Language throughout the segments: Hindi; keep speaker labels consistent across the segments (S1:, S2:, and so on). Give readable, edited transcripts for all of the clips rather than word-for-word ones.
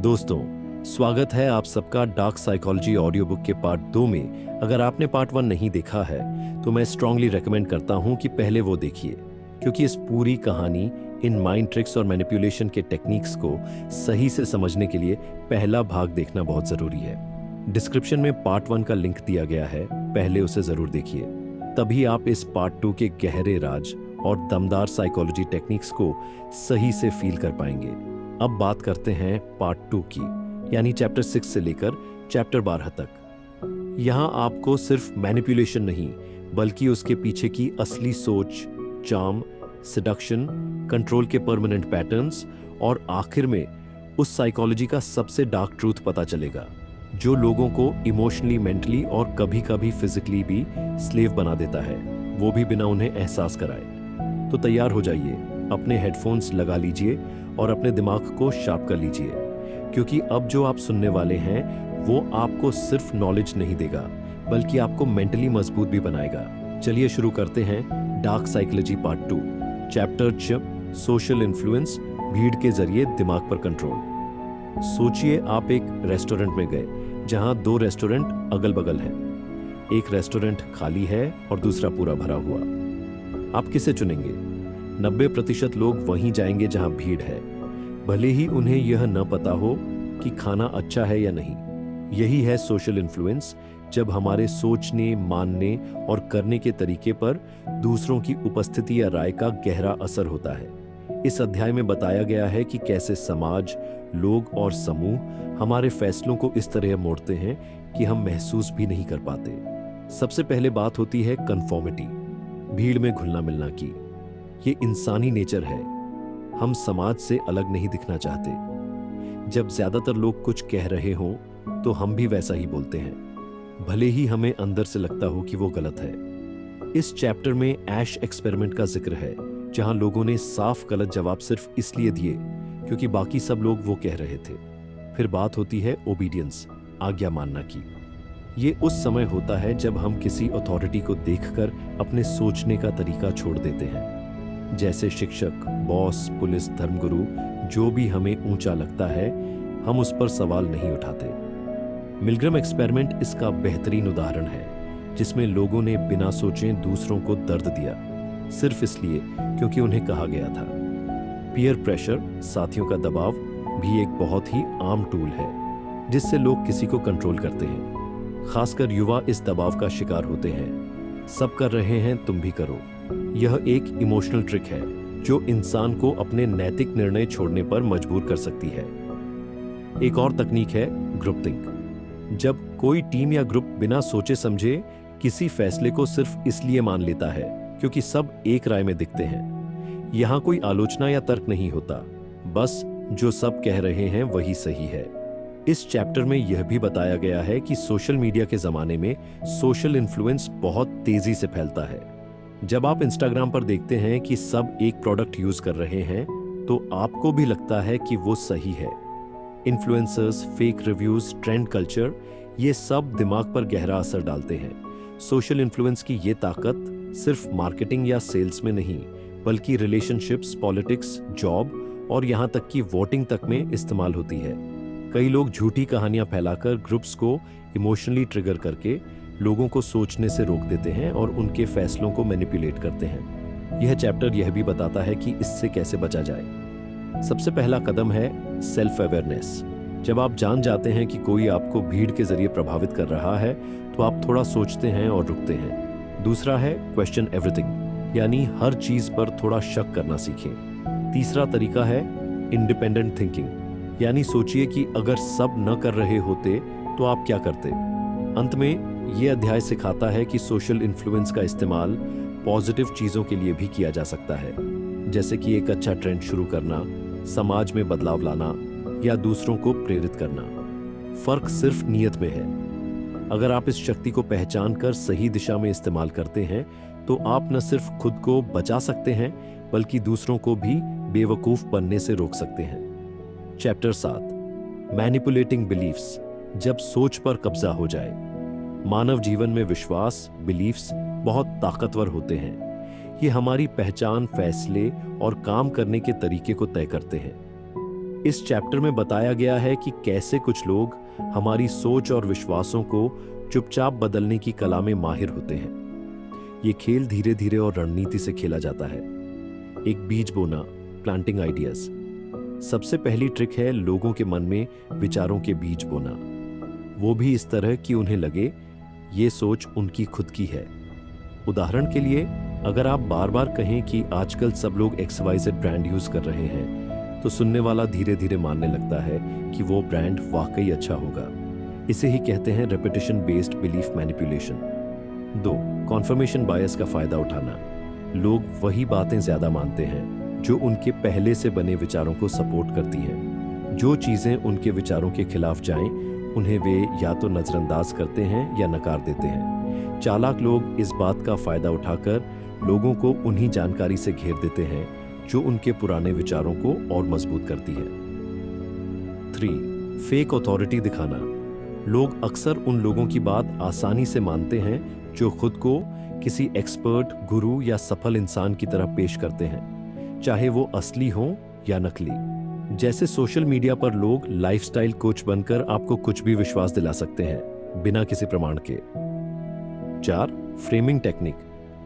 S1: दोस्तों, स्वागत है आप सबका डार्क साइकोलॉजी ऑडियो बुक के पार्ट 2 में। अगर आपने पार्ट 1 नहीं देखा है तो मैं स्ट्रांगली रेकमेंड करता हूं कि पहले वो देखिए, क्योंकि इस पूरी कहानी इन माइंड ट्रिक्स और मैनिपुलेशन के टेक्निक्स को सही से समझने के लिए पहला भाग देखना बहुत जरूरी है। डिस्क्रिप्शन में पार्ट 1 का लिंक दिया गया है, पहले उसे जरूर देखिए, तभी आप इस पार्ट 2 के गहरे राज और दमदार साइकोलॉजी टेक्निक्स को सही से फील कर पाएंगे। अब बात करते हैं पार्ट 2 की, यानी चैप्टर 6 से लेकर चैप्टर 12 तक। यहां आपको सिर्फ मैनिपुलेशन नहीं, बल्कि उसके पीछे की असली सोच, चार्म, सेडक्शन, कंट्रोल के परमानेंट पैटर्न्स और आखिर में उस साइकोलॉजी का सबसे डार्क ट्रूथ पता चलेगा जो लोगों को इमोशनली, मेंटली और कभी कभी फिजिकली भी स्लेव बना देता है, वो भी बिना उन्हें एहसास कराए। तो तैयार हो जाइए, अपने हेडफोन्स लगा लीजिए और अपने दिमाग को शार्प कर लीजिए, क्योंकि अब जो आप सुनने वाले हैं वो आपको सिर्फ नॉलेज नहीं देगा, बल्कि आपको मेंटली मजबूत भी बनाएगा। चलिए शुरू करते हैं dark psychology part 2, chapter 6, social influence, भीड़ के जरिए दिमाग पर कंट्रोल। सोचिए आप एक रेस्टोरेंट में गए जहां 2 रेस्टोरेंट अगल बगल हैं। एक रेस्टोरेंट खाली है और दूसरा पूरा भरा हुआ। आप किसे चुनेंगे? 90% लोग वहीं जाएंगे जहां भीड़ है, भले ही उन्हें यह न पता हो कि खाना अच्छा है या नहीं। यही है सोशल इन्फ्लुएंस, जब हमारे सोचने, मानने और करने के तरीके पर दूसरों की उपस्थिति या राय का गहरा असर होता है। इस अध्याय में बताया गया है कि कैसे समाज, लोग और समूह हमारे फैसलों को इस तरह मोड़ते हैं कि हम महसूस भी नहीं कर पाते। सबसे पहले बात होती है कन्फॉर्मिटी, भीड़ में घुलना मिलना की। ये इंसानी नेचर है, हम समाज से अलग नहीं दिखना चाहते। जब ज्यादातर लोग कुछ कह रहे हों तो हम भी वैसा ही बोलते हैं, भले ही हमें अंदर से लगता हो कि वो गलत है। इस चैप्टर में ऐश एक्सपेरिमेंट का जिक्र है, जहां लोगों ने साफ गलत जवाब सिर्फ इसलिए दिए क्योंकि बाकी सब लोग वो कह रहे थे। फिर बात होती है ओबीडियंस, आज्ञा मानना की। ये उस समय होता है जब हम किसी अथॉरिटी को देखकर अपने सोचने का तरीका छोड़ देते हैं, जैसे शिक्षक, बॉस, पुलिस, धर्मगुरु, जो भी हमें ऊंचा लगता है हम उस पर सवाल नहीं उठाते। मिलग्रम एक्सपेरिमेंट इसका बेहतरीन उदाहरण है, जिसमें लोगों ने बिना सोचे दूसरों को दर्द दिया, सिर्फ इसलिए क्योंकि उन्हें कहा गया था। पीयर प्रेशर, साथियों का दबाव, भी एक बहुत ही आम टूल है जिससे लोग किसी को कंट्रोल करते हैं। खासकर युवा इस दबाव का शिकार होते हैं। सब कर रहे हैं, तुम भी करो। यह एक इमोशनल ट्रिक है जो इंसान को अपने नैतिक निर्णय छोड़ने पर मजबूर कर सकती है। एक और तकनीक है ग्रुप थिंक, जब कोई टीम या ग्रुप बिना सोचे समझे किसी फैसले को सिर्फ इसलिए मान लेता है क्योंकि सब एक राय में दिखते हैं। यहां कोई आलोचना या तर्क नहीं होता, बस जो सब कह रहे हैं वही सही है। इस चैप्टर में यह भी बताया गया है कि सोशल मीडिया के जमाने में सोशल इन्फ्लुएंस बहुत तेजी से फैलता है। जब आप इंस्टाग्राम पर देखते हैं कि सब एक प्रोडक्ट यूज कर रहे हैं तो आपको भी लगता है कि वो सही है। Influencers, fake reviews, trend culture, ये सब दिमाग पर गहरा असर डालते हैं। सोशल इन्फ्लुएंस की ये ताकत सिर्फ मार्केटिंग या सेल्स में नहीं, बल्कि रिलेशनशिप्स, पॉलिटिक्स, जॉब और यहां तक कि वोटिंग तक में इस्तेमाल होती है। कई लोग झूठी कहानियां फैलाकर ग्रुप्स को इमोशनली ट्रिगर करके लोगों को सोचने से रोक देते हैं और उनके फैसलों को मैनिपुलेट करते हैं। यह चैप्टर यह भी बताता है कि इससे कैसे बचा जाए। सबसे पहला कदम है सेल्फ अवेयरनेस। जब आप जान जाते हैं कि कोई आपको भीड़ के जरिए प्रभावित कर रहा है तो आप थोड़ा सोचते हैं और रुकते हैं। दूसरा है क्वेश्चन एवरीथिंग, यानी हर चीज पर थोड़ा शक करना सीखें। तीसरा तरीका है इंडिपेंडेंट थिंकिंग, यानी सोचिए कि अगर सब न कर रहे होते तो आप क्या करते। अंत में ये अध्याय सिखाता है कि सोशल इन्फ्लुएंस का इस्तेमाल पॉजिटिव चीजों के लिए भी किया जा सकता है, जैसे कि एक अच्छा ट्रेंड शुरू करना, समाज में बदलाव लाना या दूसरों को प्रेरित करना। फर्क सिर्फ नियत में है। अगर आप इस शक्ति को पहचान कर सही दिशा में इस्तेमाल करते हैं तो आप न सिर्फ खुद को बचा सकते हैं, बल्कि दूसरों को भी बेवकूफ बनने से रोक सकते हैं। चैप्टर 7, मैनिपुलेटिंग बिलीफ्स, जब सोच पर कब्जा हो जाए। मानव जीवन में विश्वास, बिलीफ्स बहुत ताकतवर होते हैं। ये हमारी पहचान, फैसले और काम करने के तरीके को तय करते हैं। इस चैप्टर में बताया गया है कि कैसे कुछ लोग हमारी सोच और विश्वासों को चुपचाप बदलने की कला में माहिर होते हैं। ये खेल धीरे धीरे और रणनीति से खेला जाता है। एक बीज बोना, प्लांटिंग आइडियाज। सबसे पहली ट्रिक है लोगों के मन में विचारों के बीज बोना, वो भी इस तरह कि उन्हें लगे ये सोच उनकी खुद की है। उदाहरण के लिए, अगर आप बार बार कहें कि आजकल सब लोग XYZ ब्रांड यूज कर रहे हैं, तो सुनने वाला धीरे धीरे मानने लगता है कि वो ब्रांड वाकई अच्छा होगा। इसे ही कहते हैं repetition based belief manipulation. 2. Conformation बायस का फायदा उठाना। लोग वही बातें ज्यादा मानते हैं जो उनके पहले से बने विचारों को सपोर्ट करती हैं। जो चीजें उनके विचारों के खिलाफ जाएं, उन्हें वे या तो नजरअंदाज करते हैं या नकार देते हैं। चालाक लोग इस बात का फायदा उठाकर लोगों को उन्हीं जानकारी से घेर देते हैं जो उनके पुराने विचारों को और मजबूत करती है। 3. फेक अथॉरिटी दिखाना। लोग अक्सर उन लोगों की बात आसानी से मानते हैं जो खुद को किसी एक्सपर्ट, गुरु या सफल इंसान की तरह पेश करते हैं, चाहे वो असली हो या नकली। जैसे सोशल मीडिया पर लोग लाइफस्टाइल कोच बनकर आपको कुछ भी विश्वास दिला सकते हैं बिना किसी प्रमाण के। 4. Framing technique.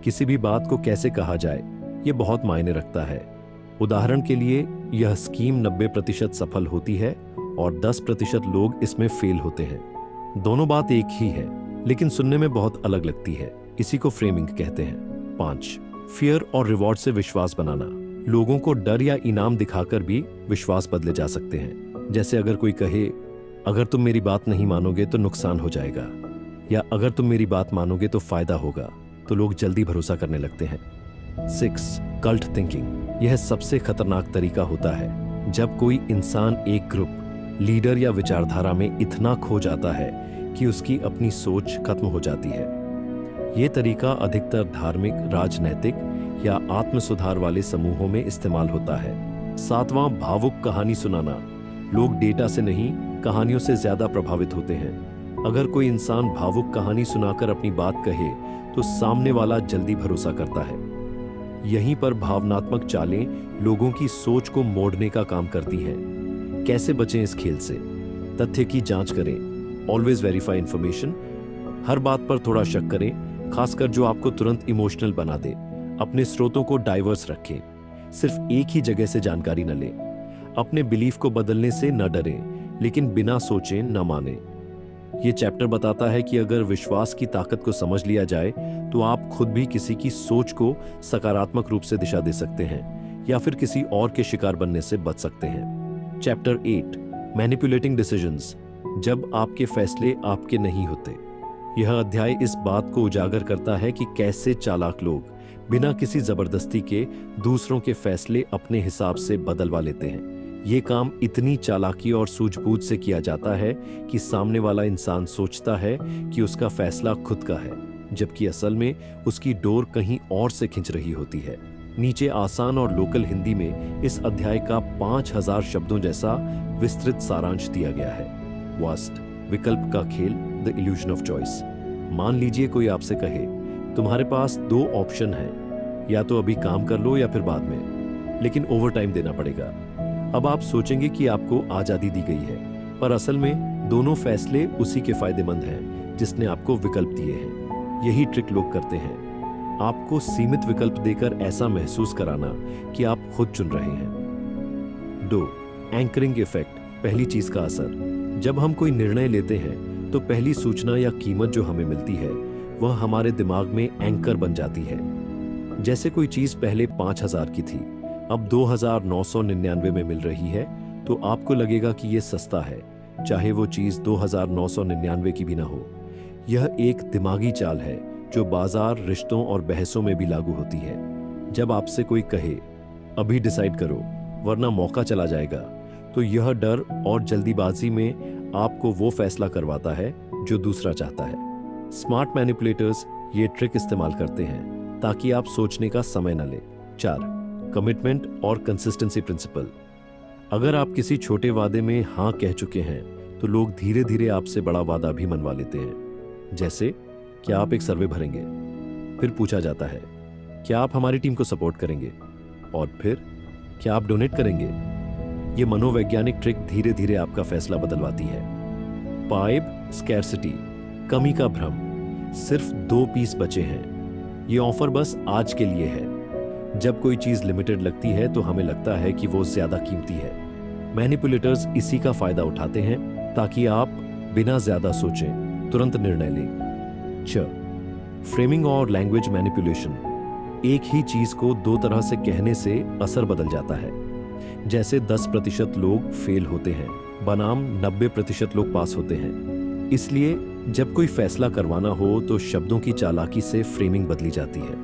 S1: किसी भी बात को कैसे कहा जाए, ये बहुत मायने रखता है। उदाहरण के लिए, यह स्कीम 90% सफल होती है और 10% लोग इसमें फेल होते हैं। दोनों बात एक ही है, लेकिन सुनने में बहुत अलग लगती है। इसी को फ्रेमिंग कहते हैं। 5. फियर और रिवॉर्ड से विश्वास बनाना। लोगों को डर या इनाम दिखाकर भी विश्वास बदले जा सकते हैं। जैसे अगर कोई कहे, अगर तुम मेरी बात नहीं मानोगे तो नुकसान हो जाएगा, या अगर तुम मेरी बात मानोगे तो फायदा होगा, तो लोग जल्दी भरोसा करने लगते हैं। 6. Cult thinking. यह सबसे खतरनाक तरीका होता है जब कोई इंसान एक ग्रुप, लीडर या विचारधारा में इतना खो जाता है कि उसकी अपनी सोच खत्म हो जाती है। यह तरीका अधिकतर धार्मिक, राजनैतिक या आत्म सुधार वाले समूहों में इस्तेमाल होता है। 7वां, भावुक कहानी सुनाना। लोग डेटा से नहीं, कहानियों से ज्यादा प्रभावित होते हैं। अगर कोई इंसान भावुक कहानी सुनाकर अपनी बात कहे तो सामने वाला जल्दी भरोसा करता है। यहीं पर भावनात्मक चालें लोगों की सोच को मोड़ने का काम करती हैं। कैसे बचें इस खेल से? तथ्य की जांच करें। Always verify information. हर बात पर थोड़ा शक करें, खासकर जो आपको तुरंत इमोशनल बना दे। अपने स्रोतों को डाइवर्स रखें। सिर्फ एक ही जगह से जानकारी न लें। अपने बिलीफ को बदलने से न डरें, लेकिन बिना सोचे न मानें। ये चैप्टर बताता है कि अगर विश्वास की ताकत को समझ लिया जाए तो आप खुद भी किसी की सोच को सकारात्मक रूप से दिशा दे सकते हैं या फिर किसी और के शिकार बनने से बच सकते हैं। Chapter 8, manipulating decisions. जब आपके फैसले आपके नहीं होते। यह अध्याय इस बात को उजागर करता है कि कैसे चालाक लोग बिना किसी जबरदस्ती के दूसरों के फैसले अपने हिसाब से बदलवा लेते हैं। ये काम इतनी चालाकी और सूझबूझ से किया जाता है कि सामने वाला इंसान सोचता है कि उसका फैसला खुद का है, जबकि असल में उसकी डोर कहीं और से खिंच रही होती है। नीचे आसान और लोकल हिंदी में इस अध्याय का 5000 शब्दों जैसा विस्तृत सारांश दिया गया है। वास्ट, विकल्प का खेल, द इल्यूजन ऑफ चॉइस। मान लीजिए कोई आपसे कहे, तुम्हारे पास 2 ऑप्शन हैं, या तो अभी काम कर लो या फिर बाद में, लेकिन ओवर टाइम देना पड़ेगा। अब आप सोचेंगे कि आपको आजादी दी गई है, पर असल में दोनों फैसले उसी के फायदेमंद हैं जिसने आपको विकल्प दिए हैं। यही ट्रिक लोग करते हैं, आपको सीमित विकल्प देकर ऐसा महसूस कराना कि आप खुद चुन रहे हैं। 2. एंकरिंग इफेक्ट, पहली चीज का असर। जब हम कोई निर्णय लेते हैं तो पहली सूचना या कीमत जो हमें मिलती है वह हमारे दिमाग में एंकर बन जाती है। जैसे कोई चीज पहले 5000 की थी, अब 2999 में मिल रही है, तो आपको लगेगा कि यह सस्ता है, चाहे वो चीज 2999 की भी ना हो। यह एक दिमागी चाल है जो बाजार, रिश्तों और बहसों में भी लागू होती है। जब आपसे कोई कहे, अभी डिसाइड करो वरना मौका चला जाएगा, तो यह डर और जल्दीबाजी में आपको वो फैसला करवाता है जो दूसरा चाहता है। स्मार्ट मैनिपुलेटर्स ये ट्रिक इस्तेमाल करते हैं ताकि आप सोचने का समय न लें। 4. कमिटमेंट और कंसिस्टेंसी प्रिंसिपल। अगर आप किसी छोटे वादे में हाँ कह चुके हैं तो लोग धीरे धीरे आपसे बड़ा वादा भी मनवा लेते हैं। जैसे, क्या आप एक सर्वे भरेंगे? फिर पूछा जाता है, क्या आप हमारी टीम को सपोर्ट करेंगे? और फिर, क्या आप डोनेट करेंगे? ये मनोवैज्ञानिक ट्रिक धीरे धीरे आपका फैसला बदलवाती है। 5 स्कैर्सिटी, कमी का भ्रम। सिर्फ 2 पीस बचे हैं। ये ऑफर बस आज के लिए है। जब कोई चीज लिमिटेड लगती है तो हमें लगता है कि वो ज्यादा कीमती है। मैनिपुलेटर्स इसी का फायदा उठाते हैं ताकि आप बिना ज्यादा सोचें तुरंत निर्णय लें। 6 फ्रेमिंग और लैंग्वेज मैनिपुलेशन। एक ही चीज को 2 तरह से कहने से असर बदल जाता है। जैसे 10% लोग फेल होते हैं बनाम 90% लोग पास होते हैं। इसलिए जब कोई फैसला करवाना हो तो शब्दों की चालाकी से फ्रेमिंग बदली जाती है।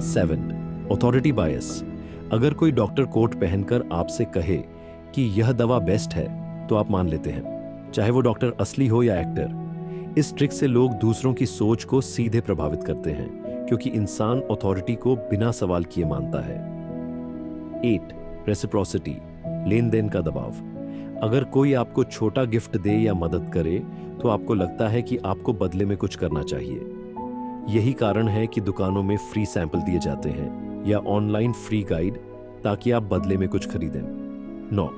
S1: 7 अथॉरिटी बायस। अगर कोई डॉक्टर कोट पहनकर आपसे कहे कि यह दवा बेस्ट है तो आप मान लेते हैं, चाहे वो डॉक्टर असली हो या एक्टर। इस ट्रिक से लोग दूसरों की सोच को सीधे प्रभावित करते हैं क्योंकि इंसान अथॉरिटी को बिना सवाल किए मानता है। 8 रेसिप्रोसिटी, लेन देन का दबाव। अगर कोई आपको छोटा गिफ्ट दे या मदद करे तो आपको लगता है कि आपको बदले में कुछ करना चाहिए। यही कारण है कि दुकानों में फ्री सैंपल दिए जाते हैं या ऑनलाइन फ्री गाइड ताकि आप बदले में कुछ खरीदें। 9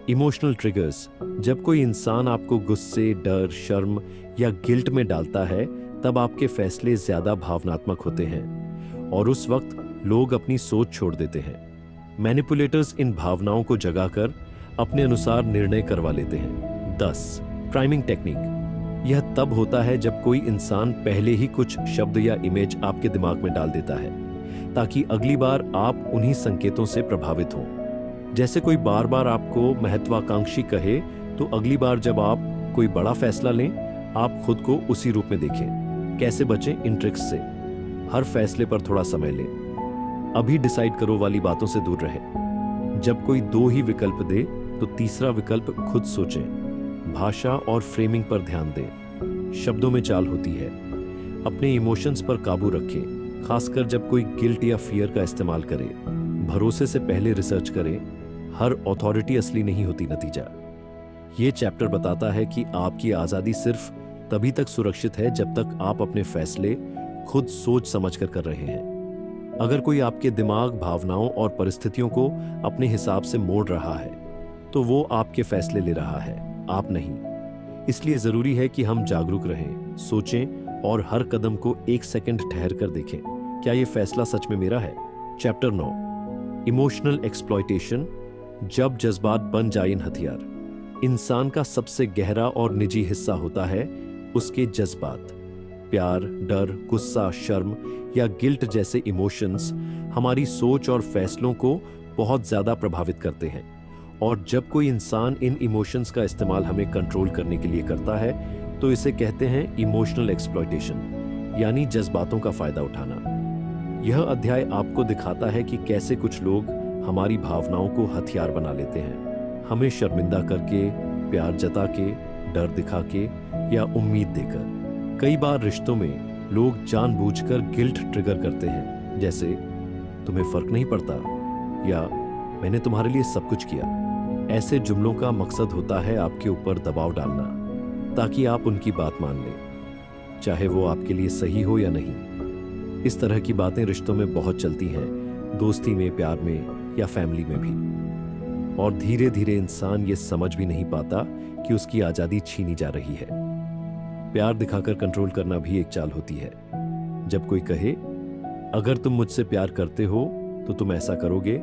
S1: इमोशनल ट्रिगर्स। जब कोई इंसान आपको गुस्से, डर, शर्म या गिल्ट में डालता है तब आपके फैसले ज्यादा भावनात्मक होते हैं और उस वक्त लोग अपनी सोच छोड़ देते हैं। मैनिपुलेटर्स इन भावनाओं को जगाकर अपने अनुसार निर्णय करवा लेते हैं। 10 प्राइमिंग टेक्निक। यह तब होता है जब कोई इंसान पहले ही कुछ शब्द या इमेज आपके दिमाग में डाल देता है ताकि अगली बार आप उन्हीं संकेतों से प्रभावित हों। जैसे कोई बार बार आपको महत्वाकांक्षी कहे तो अगली बार जब आप कोई बड़ा फैसला लें आप खुद को उसी रूप में देखें। कैसे बचें इन ट्रिक्स से? हर फैसले पर थोड़ा समय लें। अभी डिसाइड करो वाली बातों से दूर रहें। जब कोई 2 ही विकल्प दे तो तीसरा विकल्प खुद सोचें। भाषा और फ्रेमिंग पर ध्यान दें। शब्दों में चाल होती है। अपने इमोशंस पर काबू रखें, खासकर जब कोई गिल्ट या फियर का इस्तेमाल करे। भरोसे से पहले रिसर्च करें। हर अथॉरिटी असली नहीं होती। नतीजा ये चैप्टर बताता है कि आपकी आजादी सिर्फ तभी तक सुरक्षित है जब तक आप अपने फैसले खुद सोच समझकर कर रहे हैं। अगर कोई आपके दिमाग, भावनाओं और परिस्थितियों को अपने हिसाब से मोड़ रहा है तो वो आपके फैसले ले रहा है, आप नहीं। इसलिए जरूरी है कि हम जागरूक रहें, सोचें और हर कदम को 1 सेकंड ठहर कर देखें, क्या ये फैसला सच में मेरा है? Chapter 9 emotional exploitation. जब जज्बात बन जाए हथियार। इंसान का सबसे गहरा और निजी हिस्सा होता है उसके जज्बात। प्यार, डर, गुस्सा, शर्म या गिल्ट जैसे इमोशंस हमारी सोच और फैसलों को बहुत ज्यादा प्रभावित करते हैं। और जब कोई इंसान इन इमोशंस का इस्तेमाल हमें कंट्रोल करने के लिए करता है तो इसे कहते हैं इमोशनल एक्सप्लॉयटेशन, यानी जज्बातों का फायदा उठाना। यह अध्याय आपको दिखाता है कि कैसे कुछ लोग हमारी भावनाओं को हथियार बना लेते हैं, हमें शर्मिंदा करके, प्यार जता के, डर दिखा के या उम्मीद देकर। कई बार रिश्तों में लोग जानबूझकर गिल्ट ट्रिगर करते हैं, जैसे तुम्हें फर्क नहीं पड़ता या मैंने तुम्हारे लिए सब कुछ किया। ऐसे जुमलों का मकसद होता है आपके ऊपर दबाव डालना ताकि आप उनकी बात मान लें, चाहे वो आपके लिए सही हो या नहीं। इस तरह की बातें रिश्तों में बहुत चलती हैं, दोस्ती में, प्यार में या फैमिली में भी। और धीरे धीरे इंसान ये समझ भी नहीं पाता कि उसकी आजादी छीनी जा रही है। प्यार दिखाकर कंट्रोल करना भी एक चाल होती है। जब कोई कहे अगर तुम मुझसे प्यार करते हो तो तुम ऐसा करोगे,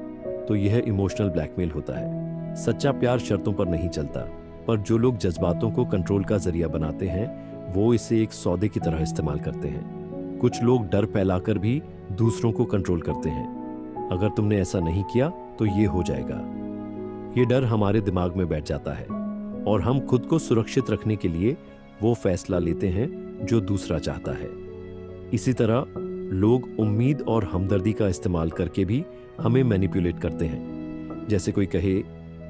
S1: तो यह इमोशनल ब्लैकमेल होता है। सच्चा प्यार शर्तों पर नहीं चलता, पर जो लोग जज्बातों को कंट्रोल का जरिया बनाते हैं वो इसे एक सौदे की तरह इस्तेमाल करते हैं। कुछ लोग डर फैलाकर भी दूसरों को कंट्रोल करते हैं। अगर तुमने ऐसा नहीं किया तो ये हो जाएगा। ये डर हमारे दिमाग में बैठ जाता है और हम खुद को सुरक्षित रखने के लिए वो फैसला लेते हैं जो दूसरा चाहता है। इसी तरह लोग उम्मीद और हमदर्दी का इस्तेमाल करके भी हमें मैनिपुलेट करते हैं। जैसे कोई कहे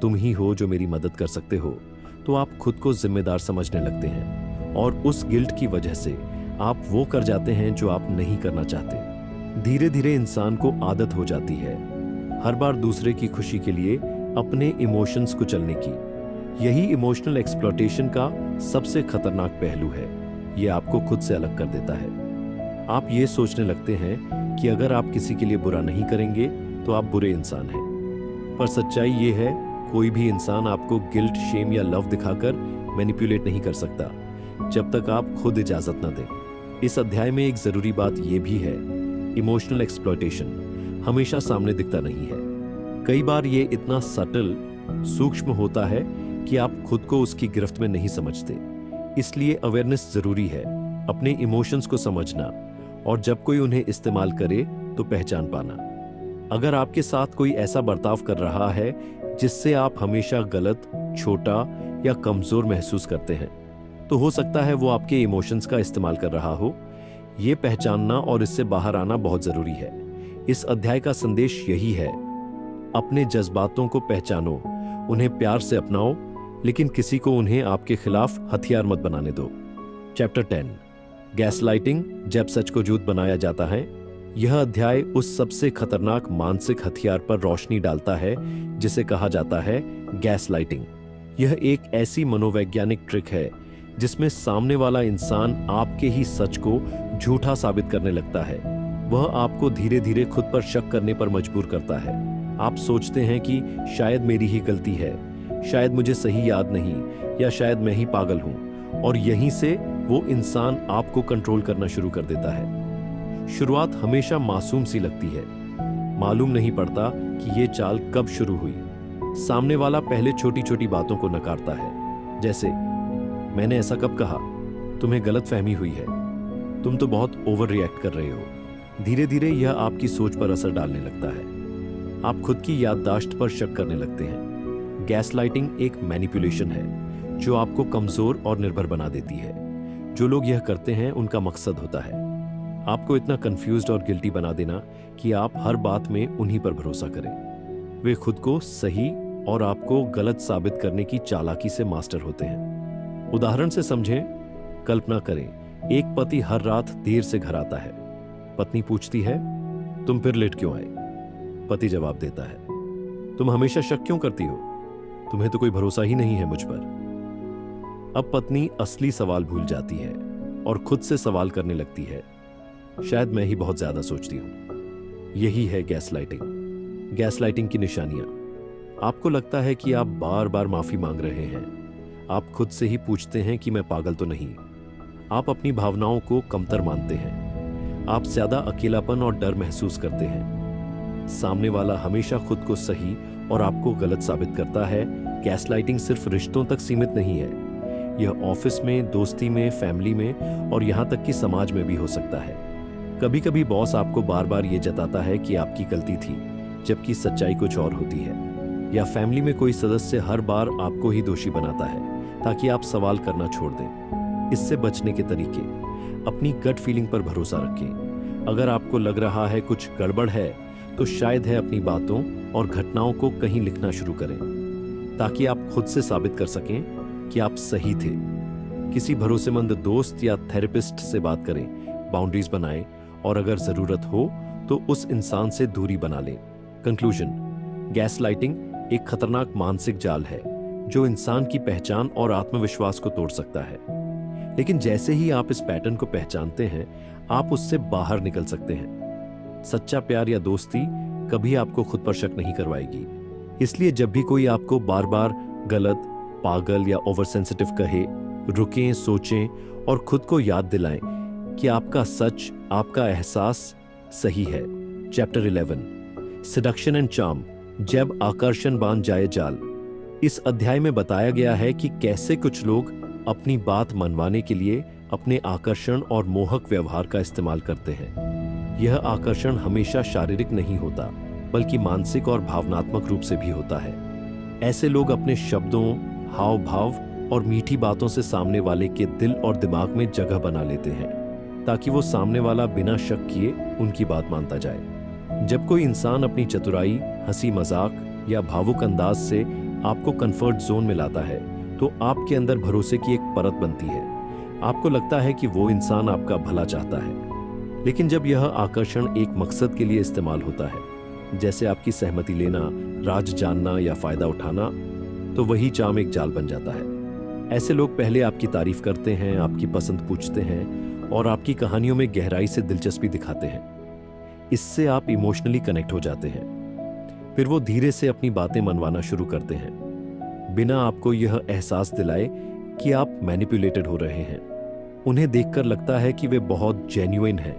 S1: तुम ही हो जो मेरी मदद कर सकते हो, तो आप खुद को जिम्मेदार समझने लगते हैं और उस गिल्ट की वजह से आप वो कर जाते हैं जो आप नहीं करना चाहते। धीरे धीरे इंसान को आदत हो जाती है हर बार दूसरे की खुशी के लिए अपने इमोशंस को चलने की। यही इमोशनल एक्सप्लॉयटेशन का सबसे खतरनाक पहलू है। ये आपको खुद से अलग कर देता है। आप ये सोचने लगते हैं कि अगर आप किसी के लिए बुरा नहीं करेंगे तो आप बुरे इंसान हैं। पर सच्चाई ये है कोई भी इंसान आपको गिल्ट, शेम या लव दिखाकर मैनिपुलेट नहीं कर सकता जब तक आप खुद इजाजत न दें। इस अध्याय में एक जरूरी बात यह भी है, इमोशनल एक्सप्लॉयटेशन हमेशा सामने दिखता नहीं है। कई बार ये इतना सटल, सूक्ष्म होता है कि आप खुद को उसकी गिरफ्त में नहीं समझते। इसलिए अवेयरनेस जरूरी है, अपने इमोशंस को समझना और जब कोई उन्हें इस्तेमाल करे तो पहचान पाना। अगर आपके साथ कोई ऐसा बर्ताव कर रहा है जिससे आप हमेशा गलत, छोटा या कमजोर महसूस करते हैं, तो हो सकता है वो आपके इमोशंस का इस्तेमाल कर रहा हो। ये पहचानना और इससे बाहर आना बहुत जरूरी है। इस अध्याय का संदेश यही है, अपने जज्बातों को पहचानो, उन्हें प्यार से अपनाओ, लेकिन किसी को उन्हें आपके खिलाफ हथियार मत बनाने दो। चैप्टर 10, गैसलाइटिंग, जब सच को झूठ बनाया जाता है। यह अध्याय उस सबसे खतरनाक मानसिक हथियार पर रोशनी डालता है जिसे कहा जाता है गैसलाइटिंग। यह एक ऐसी मनोवैज्ञानिक ट्रिक है जिसमें सामने वाला इंसान आपके ही सच को झूठा साबित करने लगता है। वह आपको धीरे धीरे खुद पर शक करने पर मजबूर करता है। आप सोचते हैं कि शायद मेरी ही गलती है, शायद मुझे सही याद नहीं, या शायद मैं ही पागल हूं, और यहीं से वो इंसान आपको कंट्रोल करना शुरू कर देता है। शुरुआत हमेशा मासूम सी लगती है। मालूम नहीं पड़ता कि ये चाल कब शुरू हुई। सामने वाला पहले छोटी छोटी बातों को नकारता है, जैसे मैंने ऐसा कब कहा, तुम्हें गलत फहमी हुई है, तुम तो बहुत ओवर रिएक्ट कर रहे हो। धीरे धीरे यह आपकी सोच पर असर डालने लगता है। आप खुद की याददाश्त पर शक करने लगते हैं। गैसलाइटिंग एक मैनिपुलेशन है जो आपको कमजोर और निर्भर बना देती है। जो लोग यह करते हैं उनका मकसद होता है आपको इतना कंफ्यूज्ड और गिल्टी बना देना कि आप हर बात में उन्हीं पर भरोसा करें। वे खुद को सही और आपको गलत साबित करने की चालाकी से मास्टर होते हैं। उदाहरण से समझें, कल्पना करें, एक पति हर रात देर से घर आता है। पत्नी पूछती है, तुम फिर लेट क्यों आए? पति जवाब देता है, तुम हमेशा शक क्यों करती हो? तुम्हें तो कोई भरोसा ही नहीं है मुझ पर। अब पत्नी असली सवाल भूल जाती है और खुद से सवाल करने लगती है, शायद मैं ही बहुत ज्यादा सोचती हूं। यही है गैसलाइटिंग। गैसलाइटिंग की निशानियां। आपको लगता है कि आप बार बार माफी मांग रहे हैं। आप खुद से ही पूछते हैं कि मैं पागल तो नहीं। आप अपनी भावनाओं को कमतर मानते हैं। आप ज्यादा अकेलापन और डर महसूस करते हैं। सामने वाला हमेशा खुद को सही और आपको गलत साबित करता है। गैसलाइटिंग सिर्फ रिश्तों तक सीमित नहीं है। यह ऑफिस में, दोस्ती में, फैमिली में और यहां तक कि समाज में भी हो सकता है। कभी कभी बॉस आपको बार बार ये जताता है कि आपकी गलती थी, जबकि सच्चाई कुछ और होती है। या फैमिली में कोई सदस्य हर बार आपको ही दोषी बनाता है ताकि आप सवाल करना छोड़ दें। इससे बचने के तरीके, अपनी गट फीलिंग पर भरोसा रखें। अगर आपको लग रहा है कुछ गड़बड़ है, तो शायद है अपनी बातों और घटनाओं को कहीं लिखना शुरू करें ताकि आप खुद से साबित कर सकें कि आप सही थे। किसी भरोसेमंद दोस्त या थेरेपिस्ट से बात करें, बाउंड्रीज बनाएं और अगर जरूरत हो तो उस इंसान से दूरी बना लें। कंक्लूजन, गैसलाइटिंग एक खतरनाक मानसिक जाल है जो इंसान की पहचान और आत्मविश्वास को तोड़ सकता है। लेकिन जैसे ही आप इस पैटर्न को पहचानते हैं, आप उससे बाहर निकल सकते हैं। सच्चा प्यार या दोस्ती कभी आपको खुद पर शक नहीं करवाएगी। इसलिए जब भी कोई आपको बार बार गलत, पागल या ओवर सेंसिटिव कहे, रुकें, सोचें और खुद को याद दिलाएं कि आपका सच, आपका एहसास सही है। चैप्टर 11, सेडक्शन एंड चार्म, जब आकर्षण बांध जाए जाल। इस अध्याय में बताया गया है कि कैसे कुछ लोग अपनी बात मनवाने के लिए अपने आकर्षण और मोहक व्यवहार का इस्तेमाल करते हैं। यह आकर्षण हमेशा शारीरिक नहीं होता, बल्कि मानसिक और भावनात्मक रूप से भी होता है। ऐसे लोग अपने शब्दों, हाव भाव और मीठी बातों से सामने वाले के दिल और दिमाग में जगह बना लेते हैं ताकि वो सामने वाला बिना शक किए उनकी बात मानता जाए। जब कोई इंसान अपनी चतुराई, हंसी मजाक या भावुक अंदाज से आपको कंफर्ट जोन में लाता है, तो आपके अंदर भरोसे की एक परत बनती है। आपको लगता है कि वो इंसान आपका भला चाहता है। लेकिन जब यह आकर्षण एक मकसद के लिए इस्तेमाल होता है, जैसे आपकी सहमति लेना, राज जानना या फायदा उठाना, तो वही चार्म एक जाल बन जाता है। ऐसे लोग पहले आपकी तारीफ करते हैं, आपकी पसंद पूछते हैं और आपकी कहानियों में गहराई से दिलचस्पी दिखाते हैं। इससे आप इमोशनली कनेक्ट हो जाते हैं। फिर वो धीरे से अपनी बातें मनवाना शुरू करते हैं। बिना आपको यह एहसास दिलाए कि आप मैनिपुलेटेड हो रहे हैं। उन्हें देखकर लगता है कि वे बहुत जेन्युइन हैं,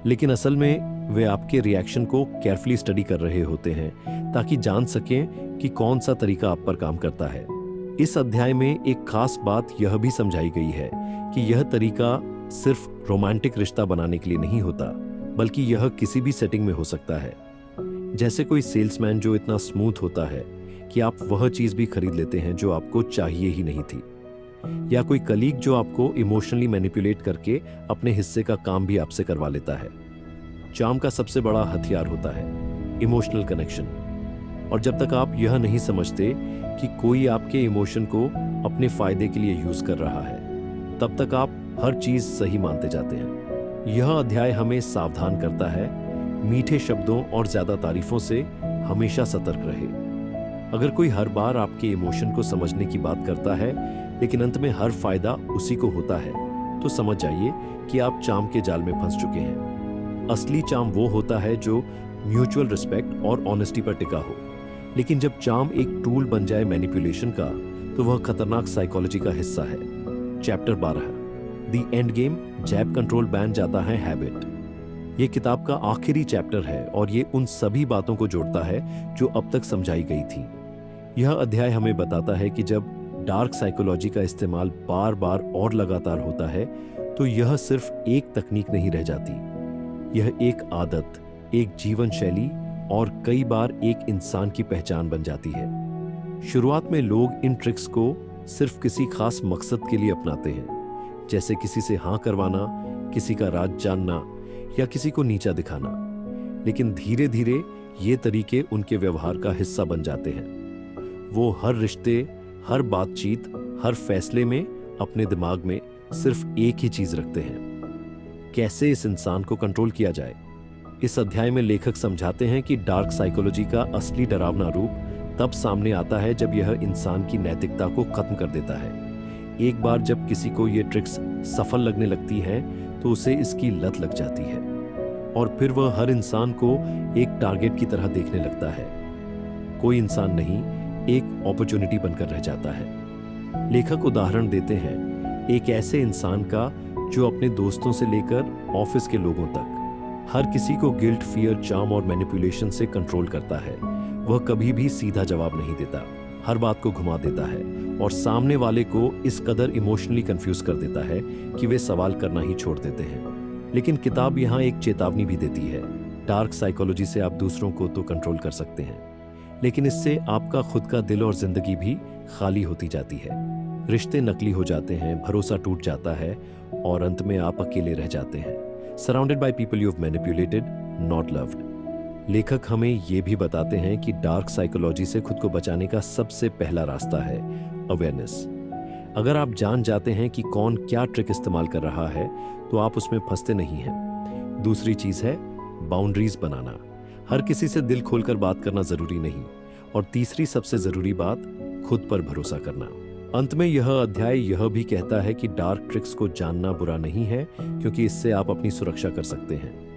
S1: लेकिन असल में वे आपके रिएक्शन को केयरफुली स्टडी कर रहे होते हैं ताकि जान सकें कि कौन सा तरीका आप पर काम करता है। इस अध्याय में एक खास बात यह भी समझाई गई है कि यह तरीका सिर्फ रोमांटिक रिश्ता बनाने के लिए नहीं होता, बल्कि यह किसी भी सेटिंग में हो सकता है। जैसे कोई सेल्समैन जो इतना स्मूथ होता है कि आप वह चीज भी खरीद लेते हैं जो आपको चाहिए ही नहीं थी, या कोई कलीग जो आपको इमोशनली मैनिपुलेट करके अपने हिस्से का काम भी आपसे करवा लेता है। चार्म का सबसे बड़ा हथियार होता है इमोशनल कनेक्शन, और जब तक आप यह नहीं समझते कि कोई आपके इमोशन को अपने फायदे के लिए यूज कर रहा है, तब तक आप हर चीज सही मानते जाते हैं। यह अध्याय हमें सावधान करता है, मीठे शब्दों और ज्यादा तारीफों से हमेशा सतर्क रहे। अगर कोई हर बार आपके इमोशन को समझने की बात करता है लेकिन अंत में हर फायदा उसी को होता है, तो समझ जाइए कि आप चार्म के जाल में फंस चुके हैं। असली चार्म वो होता है जो म्यूचुअल रिस्पेक्ट और ऑनेस्टी पर टिका हो, लेकिन जब चार्म एक टूल बन जाए मैनिपुलेशन का, तो वह खतरनाक साइकोलॉजी का हिस्सा है। चैप्टर 12 द एंड गेम, जैब कंट्रोल बैन जाता है हैबिट। ये किताब का आखिरी चैप्टर है और ये उन सभी बातों को जोड़ता है जो अब तक समझाई गई थी। यह अध्याय हमें बताता है कि जब डार्क साइकोलॉजी का इस्तेमाल बार बार और लगातार होता है, तो यह सिर्फ एक तकनीक नहीं रह जाती। यह एक आदत, एक जीवन शैली और कई बार एक इंसान की पहचान बन जाती है। शुरुआत में लोग इन ट्रिक्स को सिर्फ किसी खास मकसद के लिए अपनाते हैं, जैसे किसी से हाँ करवाना, किसी का राज जानना या किसी को नीचा दिखाना। लेकिन धीरे धीरे ये तरीके उनके व्यवहार का हिस्सा बन जाते हैं। वो हर रिश्ते, हर बातचीत, हर फैसले में अपने दिमाग में सिर्फ एक ही चीज रखते हैं, कैसे इस इंसान को कंट्रोल किया जाए। इस अध्याय में लेखक समझाते हैं कि डार्क साइकोलॉजी का असली डरावना रूप तब सामने आता है जब यह इंसान की नैतिकता को खत्म कर देता है। एक बार जब किसी को ये ट्रिक्स सफल लगने लगती हैं, तो उसे इसकी लत लग जाती है और फिर वह हर इंसान को एक टारगेट की तरह देखने लगता है। कोई इंसान नहीं, एक अपॉर्चुनिटी बनकर रह जाता है। लेखक उदाहरण देते हैं एक ऐसे इंसान का जो अपने दोस्तों से लेकर ऑफिस के लोगों तक हर किसी को गिल्ट, फियर, चार्म और मैनिपुलेशन से कंट्रोल करता है। वह कभी भी सीधा जवाब नहीं देता, हर बात को घुमा देता है और सामने वाले को इस कदर इमोशनली कंफ्यूज कर देता है कि वे सवाल करना ही छोड़ देते हैं। लेकिन किताब यहाँ एक चेतावनी भी देती है। डार्क साइकोलॉजी से आप दूसरों को तो कंट्रोल कर सकते हैं, लेकिन इससे आपका खुद का दिल और जिंदगी भी खाली होती जाती है। रिश्ते नकली हो जाते हैं, भरोसा टूट जाता है और अंत में आप अकेले रह जाते हैं, surrounded by people you have manipulated, not loved. लेखक हमें ये भी बताते हैं कि डार्क साइकोलॉजी से खुद को बचाने का सबसे पहला रास्ता है अवेयरनेस। अगर आप जान जाते हैं कि कौन क्या ट्रिक इस्तेमाल कर रहा है, तो आप उसमें फंसते नहीं हैं। दूसरी चीज है बाउंड्रीज बनाना। हर किसी से दिल खोलकर बात करना जरूरी नहीं। और तीसरी सबसे जरूरी बात, खुद पर भरोसा करना। अंत में यह अध्याय यह भी कहता है कि डार्क ट्रिक्स को जानना बुरा नहीं है, क्योंकि इससे आप अपनी सुरक्षा कर सकते हैं।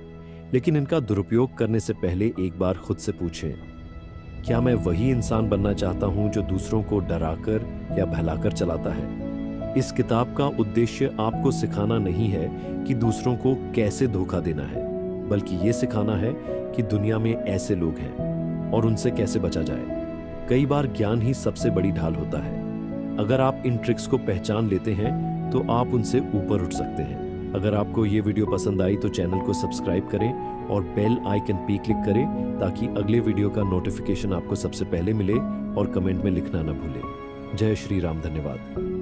S1: लेकिन इनका दुरुपयोग करने से पहले एक बार खुद से पूछें, क्या मैं वही इंसान बनना चाहता हूं जो दूसरों को डराकर या बहलाकर चलाता है? इस किताब का उद्देश्य आपको सिखाना नहीं है कि दूसरों को कैसे धोखा देना है, बल्कि ये सिखाना है कि दुनिया में ऐसे लोग हैं और उनसे कैसे बचा जाए। कई बार ज्ञान ही सबसे बड़ी ढाल होता है। अगर आप इन ट्रिक्स को पहचान लेते हैं, तो आप उनसे ऊपर उठ सकते हैं। अगर आपको ये वीडियो पसंद आई तो चैनल को सब्सक्राइब करें और बेल आइकन पे क्लिक करें, ताकि अगले वीडियो का नोटिफिकेशन आपको सबसे पहले मिले, और कमेंट में लिखना न भूलें। जय श्री राम, धन्यवाद।